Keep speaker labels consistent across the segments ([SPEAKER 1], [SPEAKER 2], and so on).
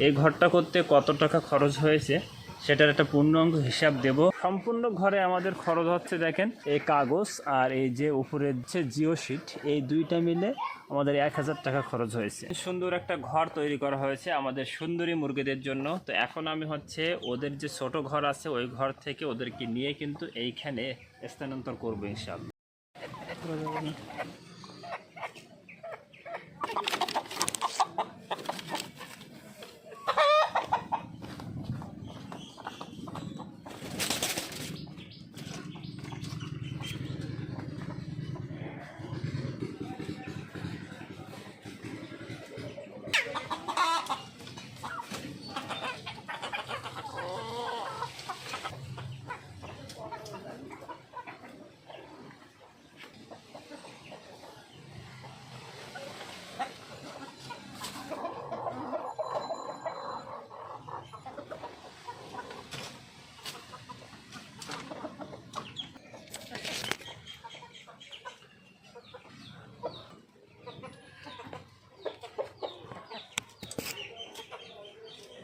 [SPEAKER 1] এই ঘরটা করতে কত টাকা খরচ হয়েছে সেটার একটা পূর্ণাঙ্গ হিসাব দেব। সম্পূর্ণ ঘরে আমাদের খরচ হচ্ছে দেখেন, এই কাগজ আর এই যে উপরের যে জিও শিট, এই দুইটা মিলে আমাদের 1000 টাকা খরচ হয়েছে। সুন্দর একটা ঘর তৈরি করা হয়েছে আমাদের সুন্দরী মুরগিদের জন্য। তো এখন আমি হচ্ছে ওদের যে ছোট ঘর আছে ওই ঘর থেকে ওদেরকে নিয়ে কিন্তু এইখানে স্থানান্তর করবো ইনশাআল্লাহ।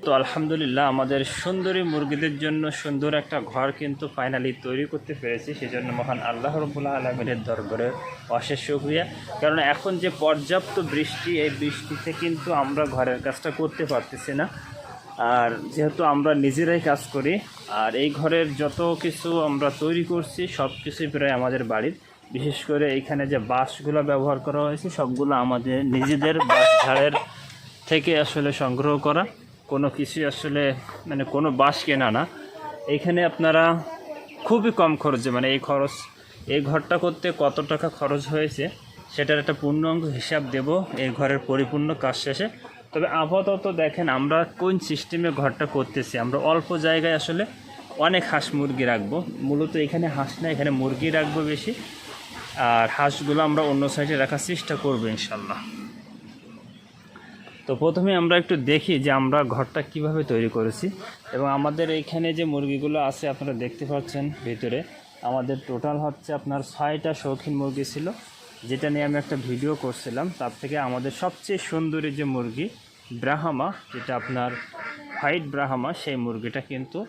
[SPEAKER 1] তো আলহামদুলিল্লাহ আমাদের সুন্দরী মুরগিদের জন্য সুন্দর একটা ঘর কিন্তু ফাইনালি তৈরি করতে পেরেছি। সেজন্য মহান আল্লাহ রাব্বুল আলামিনের দরবারে অশেষ শুকরিয়া। কারণ এখন যে পর্যাপ্ত বৃষ্টি, এই বৃষ্টিতে কিন্তু আমরা ঘরের কাজটা করতে পারতেছি না। আর যেহেতু আমরা নিজেরাই কাজ করি, আর এই ঘরের যত কিছু আমরা তৈরি করছি সব কিছুই প্রায় আমাদের বাড়ির। বিশেষ করে এইখানে যে বাঁশগুলো ব্যবহার করা হয়েছে সবগুলো আমাদের নিজেদের বাঁশ ঝাড়ের থেকে আসলে সংগ্রহ করা। কোনো কিছু আসলে মানে কোনো বাঁশ কেনা না। এইখানে আপনারা খুবই কম খরচে, মানে এই ঘরটা করতে কত টাকা খরচ হয়েছে সেটার একটা পূর্ণাঙ্গ হিসাব দেব এই ঘরের পরিপূর্ণ কাজ শেষে। তবে আপাতত দেখেন আমরা কোন সিস্টেমে ঘরটা করতেছি। আমরা অল্প জায়গায় আসলে অনেক হাঁস মুরগি রাখবো। মূলত এখানে হাঁস না, এখানে মুরগি রাখবো বেশি। আর হাঁসগুলো আমরা অন্য সাইডে রাখার চেষ্টা করবো ইনশাল্লাহ। তো প্রথমে আমরা একটু দেখি যে আমরা ঘরটা কিভাবে তৈরি করেছি। এবং আমাদের এইখানে যে মুরগিগুলো আছে আপনারা দেখতে পাচ্ছেন ভিতরে, আমাদের টোটাল হচ্ছে আপনার 6টা শৌখিন মুরগি ছিল, যেটা নিয়ে আমি একটা ভিডিও করছিলাম। তার থেকে আমাদের সবচেয়ে সুন্দরী যে মুরগি ব্রাহ্মা, যেটা আপনার হোয়াইট ব্রাহ্মা, সেই মুরগিটা কিন্তু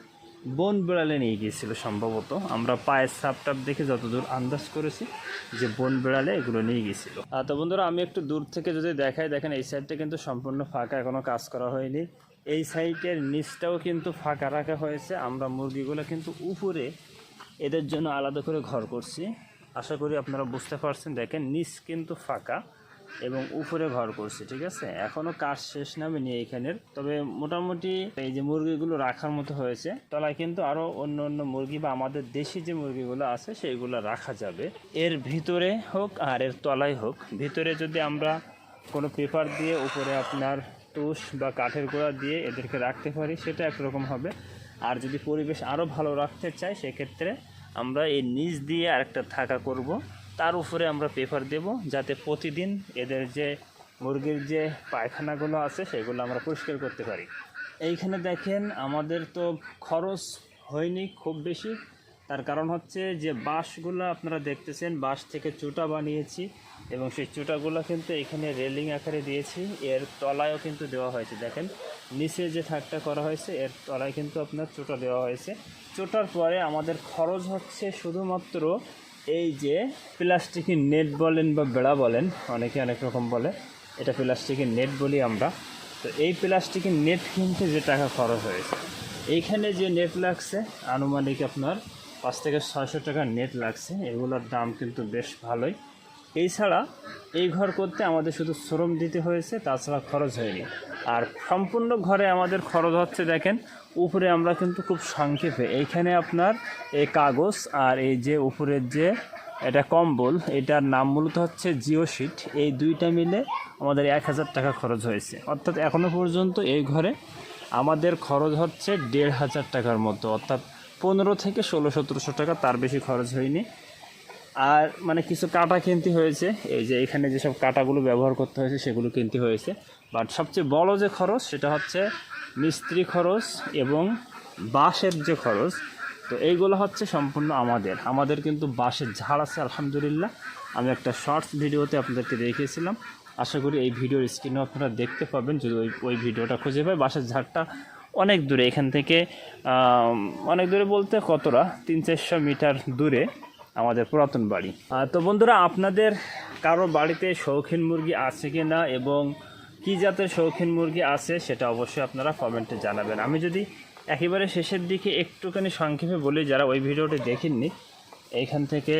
[SPEAKER 1] বন বিড়ালে নিয়ে গিয়েছিল সম্ভবত। আমরা পায়ের সাপটাপ দেখে যতদূর আন্দাজ করেছি যে বন বিড়ালে এগুলো নিয়ে গিয়েছিল। তো বন্ধুরা আমি একটু দূর থেকে যদি দেখাই, দেখেন এই সাইডটা কিন্তু সম্পূর্ণ ফাঁকা, এখনও কাজ করা হয়নি। এই সাইডের নিচটাও কিন্তু ফাঁকা রাখা হয়েছে। আমরা মুরগিগুলো কিন্তু উপরে এদের জন্য আলাদা করে ঘর করছি। আশা করি আপনারা বুঝতে পারছেন। দেখেন নিচ কিন্তু ফাঁকা এবং উপরে ঘর করছি, ঠিক আছে। এখনও কাজ শেষ নামে নিয়ে এইখানের। তবে মোটামুটি এই যে মুরগিগুলো রাখার মতো হয়েছে। তলায় কিন্তু আরও অন্য অন্য মুরগি বা আমাদের দেশি যে মুরগিগুলো আছে সেইগুলো রাখা যাবে। এর ভিতরে হোক আর এর তলায় হোক, ভিতরে যদি আমরা কোনো পেপার দিয়ে উপরে আপনার তুষ বা কাঠের গোড়া দিয়ে এদেরকে রাখতে পারি সেটা একরকম হবে। আর যদি পরিবেশ আরও ভালো রাখতে চাই সেক্ষেত্রে আমরা এই নিচ দিয়ে আরেকটা থাকা করব, তার উপরে আমরা পেপার দেব, যাতে প্রতিদিন এদের যে মুরগির যে পায়খানাগুলো আছে সেগুলো আমরা পরিষ্কার করতে পারি। এইখানে দেখেন আমাদের তো খরচ হয়নি খুব বেশি। তার কারণ হচ্ছে যে বাঁশগুলো আপনারা দেখতেছেন, বাঁশ থেকে চুটা বানিয়েছি এবং সেই চুটাগুলো কিন্তু এখানে রেলিং আকারে দিয়েছি। এর তলায়ও কিন্তু দেওয়া হয়েছে। দেখেন নিচে যে থাকটা করা হয়েছে এর তলায় কিন্তু আপনার চুটা দেওয়া হয়েছে। চুটার পরে আমাদের খরচ হচ্ছে শুধুমাত্র এই যে প্লাস্টিকের নেট বলেন বা বেড়া বলেন, অনেকে অনেক রকম বলে, এটা প্লাস্টিকের নেট বলি আমরা। তো এই প্লাস্টিকের নেট কিনতে যে টাকা খরচ হয়েছে, এইখানে যে নেট লাগছে আনুমানিক আপনার 5 থেকে 600 টাকার নেট লাগছে। এগুলোর দাম কিন্তু বেশ ভালোই। এছাড়া এই ঘর করতে আমাদের শুধু শ্রম দিতে হয়েছে, তাছাড়া খরচ হয়নি। আর সম্পূর্ণ ঘরে আমাদের খরচ হচ্ছে দেখেন, উপরে আমরা কিন্তু খুব সংক্ষেপে এইখানে আপনার এই কাগজ আর এই যে উপরের যে এটা কম্বল, এটার নাম মূলত হচ্ছে জিও শিট, এই দুইটা মিলে আমাদের 1000 টাকা খরচ হয়েছে। অর্থাৎ এখনও পর্যন্ত এই ঘরে আমাদের খরচ হচ্ছে 1500 টাকার মতো, অর্থাৎ 15 থেকে 1600-1700 টাকা, তার বেশি খরচ হয়নি। আর মানে কিছু কাটা কিনতে হয়েছে, এই যে এখানে যেসব কাটাগুলো ব্যবহার করতে হয়েছে সেগুলো কিনতে হয়েছে। বাট সবচেয়ে বড় যে খরচ সেটা হচ্ছে মিস্ত্রি খরচ এবং বাঁশের যে খরচ। তো এইগুলো হচ্ছে সম্পূর্ণ আমাদের কিন্তু বাঁশের ঝাড় আছে আলহামদুলিল্লাহ। আমি একটা শর্টস ভিডিওতে আপনাদেরকে দেখিয়েছিলাম। আশা করি এই ভিডিওর স্ক্রিনে আপনারা দেখতে পাবেন যদি ওই ভিডিওটা খুঁজে পাই। বাসার ঝাড়টা অনেক দূরে, এখান থেকে অনেক দূরে বলতে কতটা 300-400 মিটার দূরে আমাদের পুরাতন বাড়ি। তো বন্ধুরা, আপনাদের কারো বাড়িতে শৌখিন মুরগি আছে কি না এবং কী জাতের শৌখিন মুরগি আছে সেটা অবশ্যই আপনারা কমেন্টে জানাবেন। আমি যদি একেবারে শেষের দিকে একটুখানি সংক্ষেপে বলি, যারা ওই ভিডিওটি দেখেননি, এইখান থেকে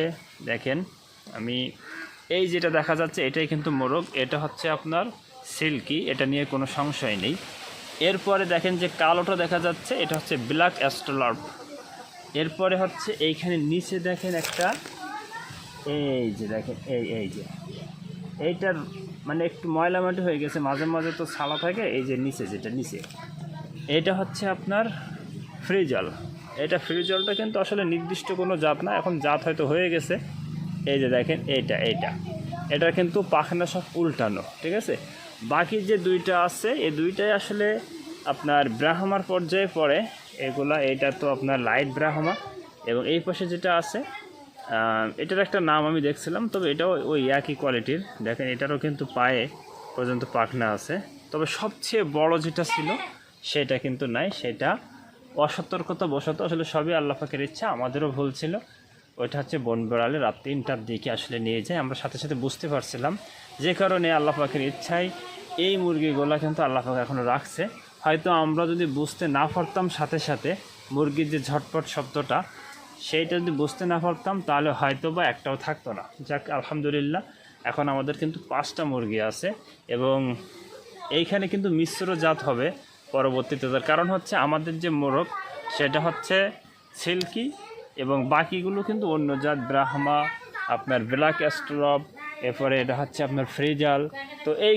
[SPEAKER 1] দেখেন, আমি এই যেটা দেখা যাচ্ছে এটাই কিন্তু মোরগ, এটা হচ্ছে আপনার সিল্কি, এটা নিয়ে কোনো সংশয় নেই। এরপরে দেখেন যে কালোটা দেখা যাচ্ছে, এটা হচ্ছে ব্ল্যাক অ্যাস্ট্রোলার্প। এরপরে হচ্ছে এইখানে নিচে দেখেন একটা, এই যে দেখেন এই যে এইটার মানে একটু ময়লা মাটি হয়ে গেছে, মাঝে মাঝে তো ছালা থাকে, এই যে নিচে যেটা নিচে এটা হচ্ছে আপনার ফ্রিজল। এটা ফ্রিজলটা কিন্তু আসলে নির্দিষ্ট কোনো জাত না, এখন জাত হয়তো হয়ে গেছে। এই যে দেখেন এটার কিন্তু পাখনা সব উল্টানো, ঠিক আছে। বাকি যে দুইটা আছে এই দুইটাই আসলে আপনার ব্রাহ্মার পর্যায়ে পড়ে এগুলা। এটা তো আপনার লাইট ব্রাহ্মা, এবং এই পাশে যেটা আছে এটার একটা নাম আমি দেখছিলাম, তবে এটাও ওই একই কোয়ালিটির। দেখেন এটারও কিন্তু পায়ে পর্যন্ত পাখনা আছে, তবে সবচেয়ে বড় যেটা ছিল সেটা কিন্তু নাই, সেটা অসতর্কতা বশত, আসলে সবই আল্লাহ পাকের ইচ্ছা, আমাদেরও ভুল ছিল। ওইটা হচ্ছে বনবিড়ালে রাত 3টার দিকে আসলে নিয়ে যায়, আমরা সাথে সাথে বুঝতে পারছিলাম, যে কারণে আল্লাহ পাকের ইচ্ছায় এই মুরগিগুলো কিন্তু আল্লাহ পাক এখনও রাখছে। হয়তো আমরা যদি বুঝতে না পারতাম সাথে সাথে মুরগির যে ঝটপট শব্দটা সেইটা যদি বুঝতে না পারতাম তাহলে হয়তো বা একটাও থাকতো না। যাক, আলহামদুলিল্লাহ এখন আমাদের কিন্তু 5টা মুরগি আছে, এবং এইখানে কিন্তু মিশ্র জাত হবে পরবর্তীতে। তার কারণ হচ্ছে আমাদের যে মোরগ সেটা হচ্ছে সিল্কি, এবং বাকিগুলো কিন্তু অন্য জাত, ব্রাহ্মা, আপনার ব্ল্যাক অ্যাস্ট্রোলার্প, এরপরে এটা হচ্ছে আপনার ফ্রিজাল। তো এই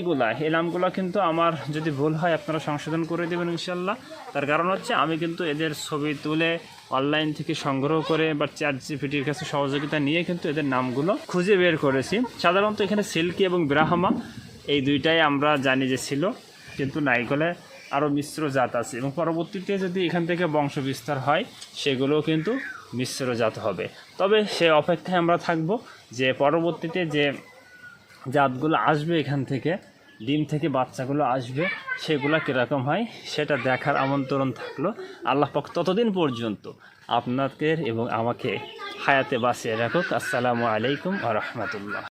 [SPEAKER 1] নামগুলো কিন্তু আমার যদি ভুল হয় আপনারা সংশোধন করে দেবেন ইনশাল্লাহ। তার কারণ হচ্ছে আমি কিন্তু এদের ছবি তুলে অনলাইন থেকে সংগ্রহ করে বা চ্যাটজিপিটির কাছে সহযোগিতা নিয়ে কিন্তু এদের নামগুলো খুঁজে বের করেছি। সাধারণত এখানে সিল্কি এবং ব্রাহ্মা এই দুইটাই আমরা জানি যে ছিল, কিন্তু নাইকলে আরও মিশ্র জাত আছে, এবং পরবর্তীতে যদি এখান থেকে বংশ বিস্তার হয় সেগুলোও কিন্তু মিশ্র জাত হবে। তবে সে অপেক্ষায় আমরা থাকব যে পরবর্তীতে যে জাতগুলো আসবে এখান থেকে, ডিম থেকে বাচ্চাগুলো আসবে, সেগুলো কীরকম হয় সেটা দেখার আমন্ত্রণ থাকলো। আল্লাহ পাক ততদিন পর্যন্ত আপনাদের এবং আমাকে হায়াতে বাঁচিয়ে রাখুক। আসসালামু আলাইকুম ওয়া রাহমাতুল্লাহ।